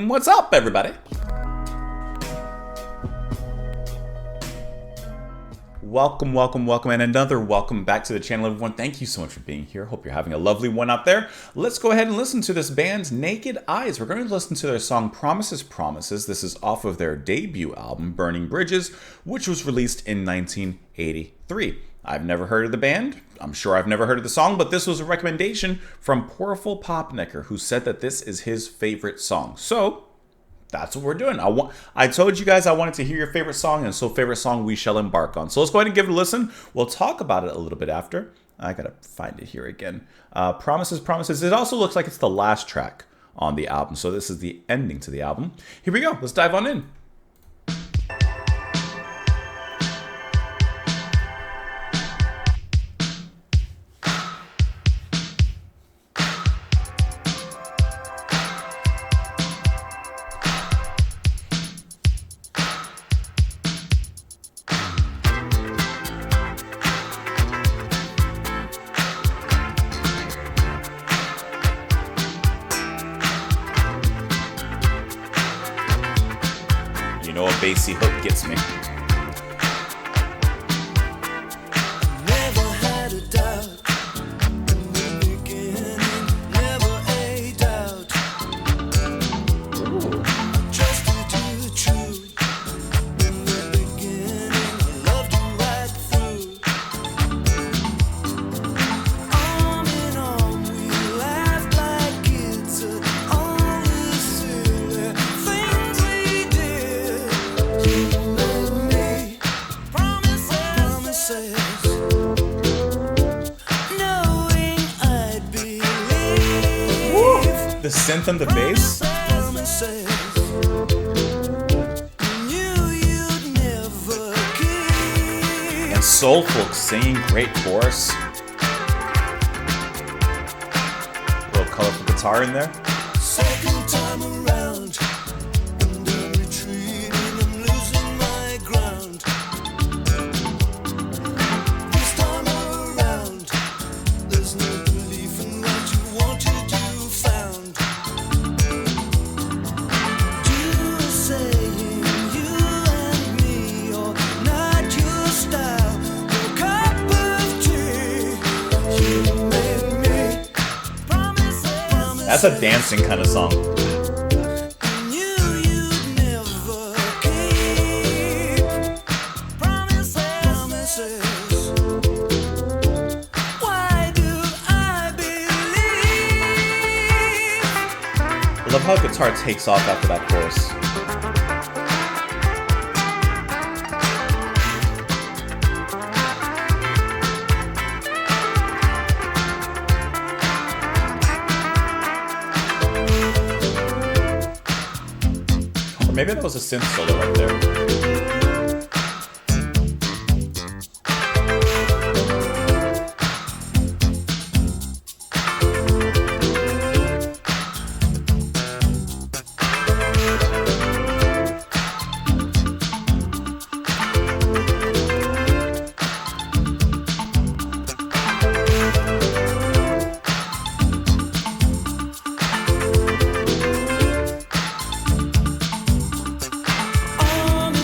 What's up, everybody? Welcome, and another welcome back to the channel, everyone. Thank you so much for being here. Hope you're having a lovely one out there. Let's go ahead and listen to this band's Naked Eyes. We're going to listen to their song Promises, Promises. This is off of their debut album, Burning Bridges, which was released in 1983. I've never heard of the band. I'm sure I've never heard of the song, but this was a recommendation from Porful Popnicker, who said that this is his favorite song. So that's what we're doing. I told you guys I wanted to hear your favorite song, and so favorite song we shall embark on. So let's go ahead and give it a listen. We'll talk about it a little bit after. I gotta find it here again. Promises, Promises. It also looks like it's the last track on the album, so this is the ending to the album. Here we go. Let's dive on in. You know, a bassy hook gets me. Never had a doubt in the beginning, never a doubt. I trusted you true in the beginning, I loved you right through. Arm in arm, we laughed like kids at all the silly things we did. You made me promises, knowing I'd believe. The synth and the bass. Promises, knew you'd never keep. And soulful singing, great chorus. Little colorful guitar in there. Second time around, and I'm retreating, I'm losing my ground. This time around, there's no belief in what you wanted, you found. You were saying you and me are not your style, your cup of tea. You made me promises. That's a dancing kind of song. Knew you'd never keep. Promises. Why do I believe? I love how the guitar takes off after that chorus. Or maybe that was a synth solo right there. Arm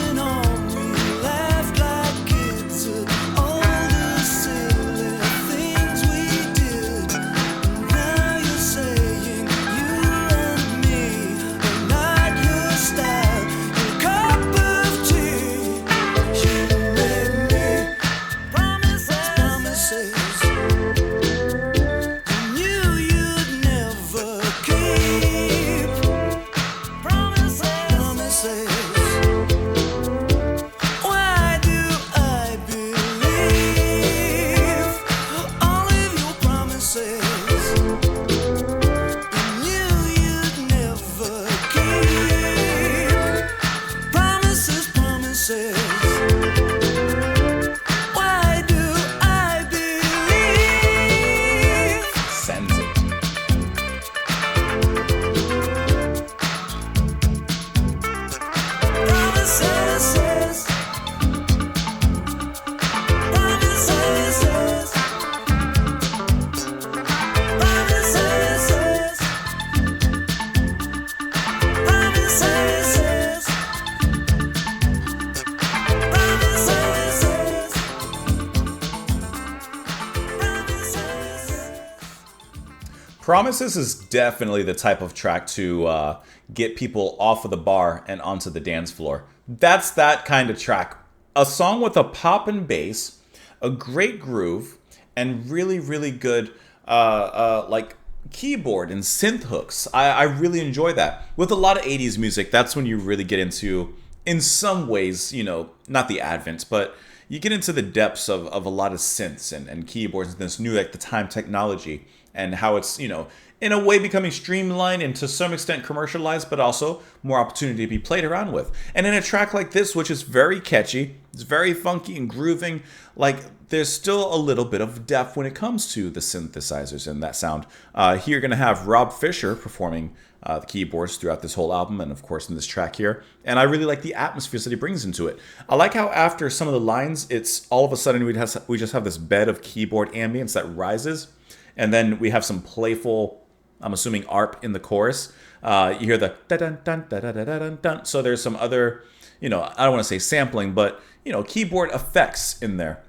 Promises is definitely the type of track to get people off of the bar and onto the dance floor. That's that kind of track. A song with a pop and bass, a great groove, and really, really good like keyboard and synth hooks. I really enjoy that. With a lot of 80s music, that's when you really get into, in some ways, you know, not the advent, but you get into the depths of a lot of synths and keyboards and this new, like, the time technology and how it's, you know, in a way becoming streamlined and to some extent commercialized, but also more opportunity to be played around with. And in a track like this, which is very catchy, it's very funky and grooving, like, there's still a little bit of depth when it comes to the synthesizers and that sound. Here you're going to have Rob Fisher performing the keyboards throughout this whole album and, of course, in this track here. And I really like the atmospheres that he brings into it. I like how after some of the lines, it's all of a sudden we just have this bed of keyboard ambience that rises. And then we have some playful, I'm assuming, ARP in the chorus. You hear the da-dun-dun-da-da-da-dun-dun. So there's some other, you know, I don't want to say sampling, but, you know, keyboard effects in there.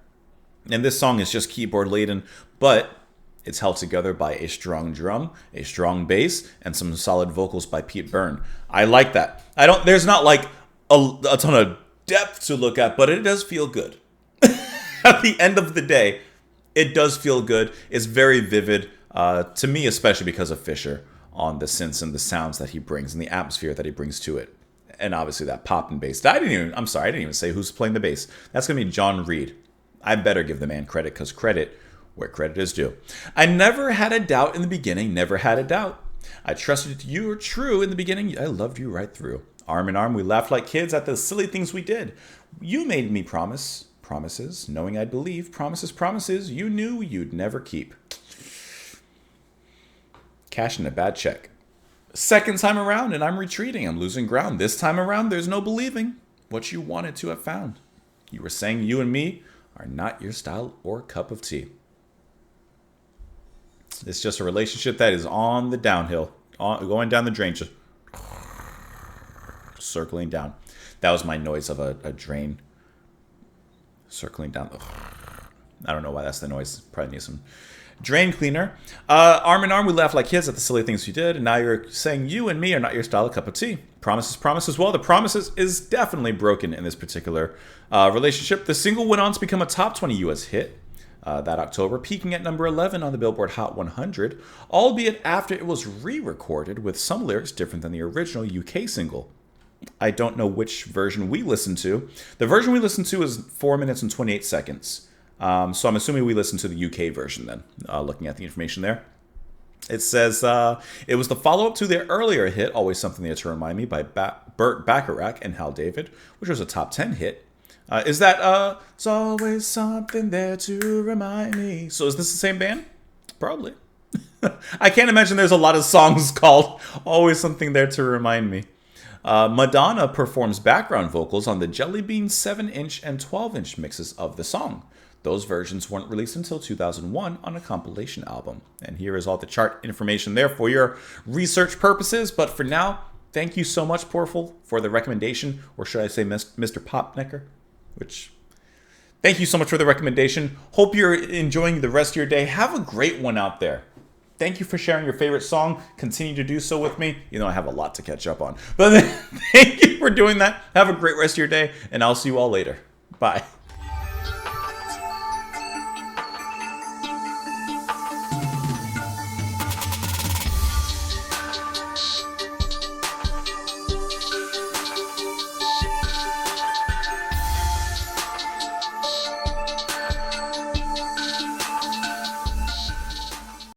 And this song is just keyboard laden, but it's held together by a strong drum, a strong bass, and some solid vocals by Pete Byrne. I like that. There's not like a ton of depth to look at, but it does feel good. At the end of the day, it does feel good. It's very vivid, to me, especially because of Fisher on the synths and the sounds that he brings and the atmosphere that he brings to it. And obviously that pop and bass. I didn't even say who's playing the bass. That's going to be John Reed. I better give the man credit, because credit where credit is due. I never had a doubt in the beginning, never had a doubt. I trusted you were true in the beginning. I loved you right through. Arm in arm, we laughed like kids at the silly things we did. You made me promises, knowing I'd believe. Promises, you knew you'd never keep. Cashing a bad check. Second time around, and I'm retreating. I'm losing ground. This time around, there's no believing what you wanted to have found. You were saying you and me are not your style or cup of tea. It's just a relationship that is on the downhill, going down the drain, just circling down. That was my noise of a drain circling down. I don't know why that's the noise. Probably need some drain cleaner. Arm in arm, we laughed like kids at the silly things you did, and now you're saying you and me are not your style of cup of tea. Promises. Well, the promises is definitely broken in this particular relationship. The single went on to become a top 20 U.S. hit that October, peaking at number 11 on the Billboard Hot 100, albeit after it was re-recorded with some lyrics different than the original UK single. I don't know which version we listened to. The version we listened to is 4 minutes and 28 seconds. So I'm assuming we listened to the UK version then, looking at the information there. It says, it was the follow-up to their earlier hit, Always Something There to Remind Me, by Burt Bacharach and Hal David, which was a top 10 hit. Is that, It's always something there to remind me. So is this the same band? Probably. I can't imagine there's a lot of songs called Always Something There to Remind Me. Madonna performs background vocals on the Jelly Bean 7-inch and 12-inch mixes of the song. Those versions weren't released until 2001 on a compilation album. And here is all the chart information there for your research purposes. But for now, thank you so much, Porful, for the recommendation. Or should I say Mr. Popnecker? Thank you so much for the recommendation. Hope you're enjoying the rest of your day. Have a great one out there. Thank you for sharing your favorite song. Continue to do so with me. You know, I have a lot to catch up on. But thank you for doing that. Have a great rest of your day, and I'll see you all later. Bye.